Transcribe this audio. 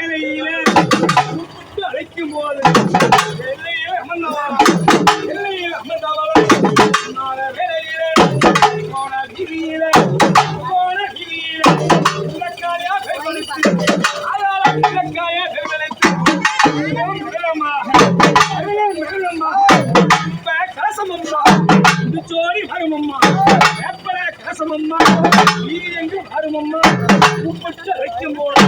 வேலையிலே கூப்பிட்டு அழைக்கும் போது எல்லையே அமர்ந்தவா எல்லையில் அமர்ந்தவளா நாள வேலையிலே போன வீதியிலே இலக்காயா பெருமளித்து அதால இலக்காயா பெருமளித்து இப்ப கலசமம்மா இந்த ஜோடி வருமம்மா எப்பட கலசமம்மா நீ எங்கு வருமம்மா கூப்பிட்டு அழைக்கும் போது